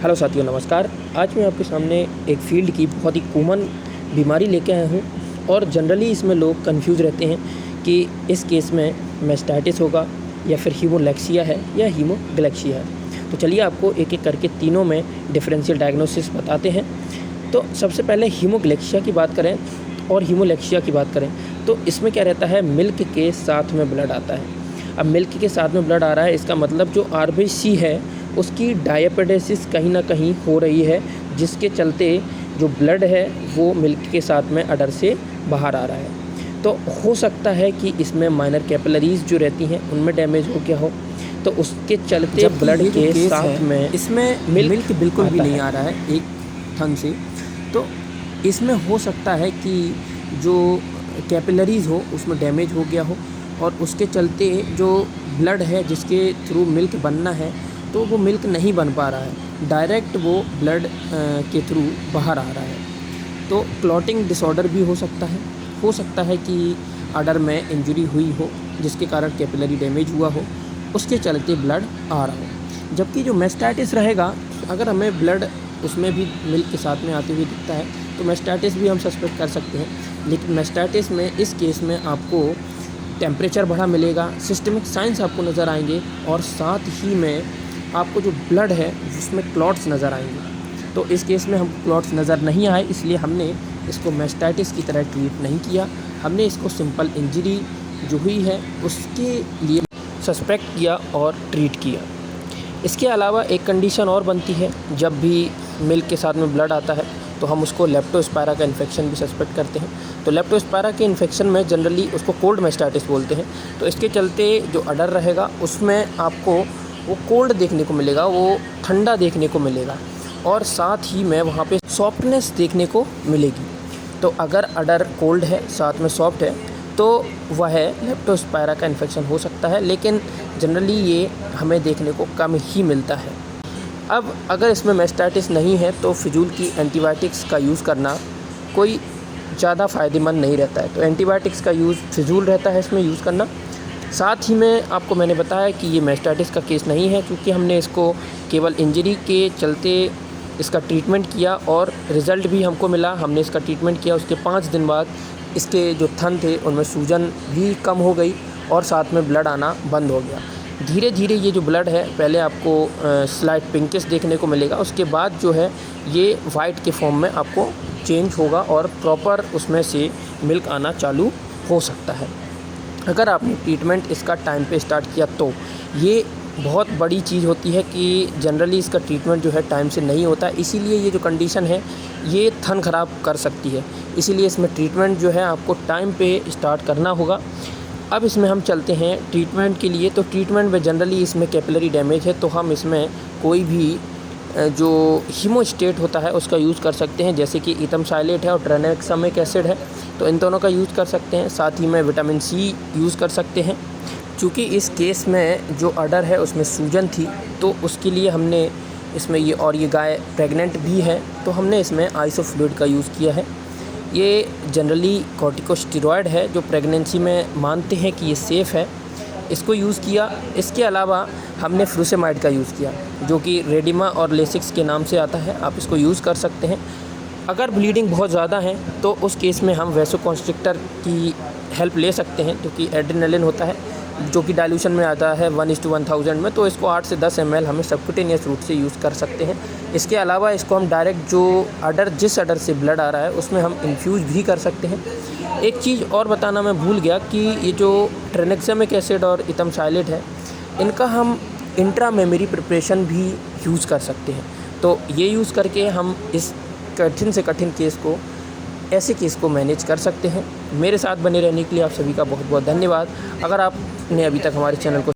Hello साथियों, नमस्कार। आज मैं आपके सामने एक फील्ड की बहुत ही कॉमन बीमारी लेके आया हूँ और जनरली इसमें लोग कंफ्यूज रहते हैं कि इस केस में मेस्टाइटिस होगा या फिर हीमोलेक्सिया है या हीमोगैलेक्सिया है। तो चलिए आपको एक एक करके तीनों में डिफरेंशियल डायग्नोसिस बताते हैं। तो सबसे पहले हीमोगैलेक्सिया की बात करें और हीमोलेक्सिया की बात करें तो इसमें क्या रहता है, मिल्क के साथ में ब्लड आता है। अब मिल्क के साथ में ब्लड आ रहा है, इसका मतलब जो आरबीसी है उसकी डायपेडेसिस कहीं ना कहीं हो रही है, जिसके चलते जो ब्लड है वो मिल्क के साथ में अडर से बाहर आ रहा है। तो हो सकता है कि इसमें माइनर कैपिलरीज जो रहती हैं उनमें डैमेज हो गया हो, तो उसके चलते ब्लड के साथ में इसमें मिल्क बिल्कुल भी नहीं आ रहा है एक थन से। तो इसमें हो सकता है कि जो कैपिलरीज हो उसमें डैमेज हो गया हो और उसके चलते जो ब्लड है जिसके थ्रू मिल्क बनना है तो वो मिल्क नहीं बन पा रहा है, डायरेक्ट वो ब्लड के थ्रू बाहर आ रहा है। तो क्लॉटिंग डिसऑर्डर भी हो सकता है कि अडर में इंजरी हुई हो जिसके कारण कैपिलरी डैमेज हुआ हो, उसके चलते ब्लड आ रहा हो। जबकि जो मेस्टाइटिस रहेगा, अगर हमें ब्लड उसमें भी मिल्क के साथ में आते हुए दिखता है तो मेस्टाइटिस भी हम सस्पेक्ट कर सकते हैं। लेकिन मेस्टाइटिस में इस केस में आपको टेम्परेचर बढ़ा मिलेगा, सिस्टमिक साइंस आपको नज़र आएंगे और साथ ही में आपको जो ब्लड है उसमें क्लॉट्स नज़र आएंगे। तो इस केस में हम क्लॉट्स नज़र नहीं आए, इसलिए हमने इसको मेस्टाइटिस की तरह ट्रीट नहीं किया। हमने इसको सिंपल इंजरी जो हुई है उसके लिए सस्पेक्ट किया और ट्रीट किया। इसके अलावा एक कंडीशन और बनती है, जब भी मिल्क के साथ में ब्लड आता है तो हम उसको लेप्टोस्पायरा का इन्फेक्शन भी सस्पेक्ट करते हैं। तो लेप्टोस्पायरा के इन्फेक्शन में जनरली उसको कोल्ड मेस्टाइटिस बोलते हैं। तो इसके चलते जो अडर रहेगा उसमें आपको वो कोल्ड देखने को मिलेगा, वो ठंडा देखने को मिलेगा और साथ ही में वहाँ पे सॉफ्टनेस देखने को मिलेगी। तो अगर अडर कोल्ड है साथ में सॉफ्ट है तो वह लेप्टोस्पायरा का इन्फेक्शन हो सकता है, लेकिन जनरली ये हमें देखने को कम ही मिलता है। अब अगर इसमें मेस्टाइटिस नहीं है तो फिजूल की एंटीबायोटिक्स का यूज़ करना कोई ज़्यादा फ़ायदेमंद नहीं रहता है। तो एंटीबायोटिक्स का यूज़ फिजूल रहता है इसमें यूज़ करना। साथ ही में आपको मैंने बताया कि ये मेस्टाइटिस का केस नहीं है, क्योंकि हमने इसको केवल इंजरी के चलते इसका ट्रीटमेंट किया और रिज़ल्ट भी हमको मिला। हमने इसका ट्रीटमेंट किया, उसके 5 दिन बाद इसके जो थन थे उनमें सूजन भी कम हो गई और साथ में ब्लड आना बंद हो गया। धीरे धीरे ये जो ब्लड है पहले आपको स्लाइट पिंकिश देखने को मिलेगा, उसके बाद जो है ये वाइट के फॉर्म में आपको चेंज होगा और प्रॉपर उसमें से मिल्क आना चालू हो सकता है। अगर आपने ट्रीटमेंट इसका टाइम पे स्टार्ट किया तो ये बहुत बड़ी चीज़ होती है कि जनरली इसका ट्रीटमेंट जो है टाइम से नहीं होता, इसीलिए ये जो कंडीशन है ये थन ख़राब कर सकती है। इसीलिए इसमें ट्रीटमेंट जो है आपको टाइम पे स्टार्ट करना होगा। अब इसमें हम चलते हैं ट्रीटमेंट के लिए। तो ट्रीटमेंट में जनरली इसमें कैपिलरी डैमेज है तो हम इसमें कोई भी जो हीमोस्टेट होता है उसका यूज़ कर सकते हैं, जैसे कि इथमसाइलेट है और ट्रेनेक्सामिक एसिड है, तो इन दोनों का यूज़ कर सकते हैं। साथ ही में विटामिन सी यूज़ कर सकते हैं। चूँकि इस केस में जो अडर है उसमें सूजन थी तो उसके लिए हमने इसमें ये गाय प्रेग्नेंट भी है तो हमने इसमें आइसोफ्लूइड का यूज़ किया है। ये जनरली कॉर्टिकोस्टेरॉयड है जो प्रेगनेंसी में मानते हैं कि ये सेफ़ है, इसको यूज़ किया। इसके अलावा हमने फ्रूसेमाइड का यूज़ किया जो कि रेडिमा और लेसिक्स के नाम से आता है, आप इसको यूज़ कर सकते हैं। अगर ब्लीडिंग बहुत ज़्यादा है तो उस केस में हम वैसोकॉन्स्ट्रिक्टर की हेल्प ले सकते हैं, जो कि एड्रेनालिन होता है जो कि डाइल्यूशन में आता है 1:1000 में, तो इसको 8 से 10 ml हमें सबक्यूटेनियस रूट से यूज़ कर सकते हैं। इसके अलावा इसको हम डायरेक्ट जिस अडर से ब्लड आ रहा है उसमें हम इन्फ्यूज़ भी कर सकते हैं। एक चीज़ और बताना मैं भूल गया कि ये जो ट्रेनेक्सामिक एसिड और इथमसाइलेट है इनका हम इंट्रा मेमोरी प्रिपरेशन भी यूज़ कर सकते हैं। तो ये यूज़ करके हम इस कठिन से कठिन ऐसे केस को मैनेज कर सकते हैं। मेरे साथ बने रहने के लिए आप सभी का बहुत बहुत धन्यवाद। अगर आपने अभी तक हमारे चैनल को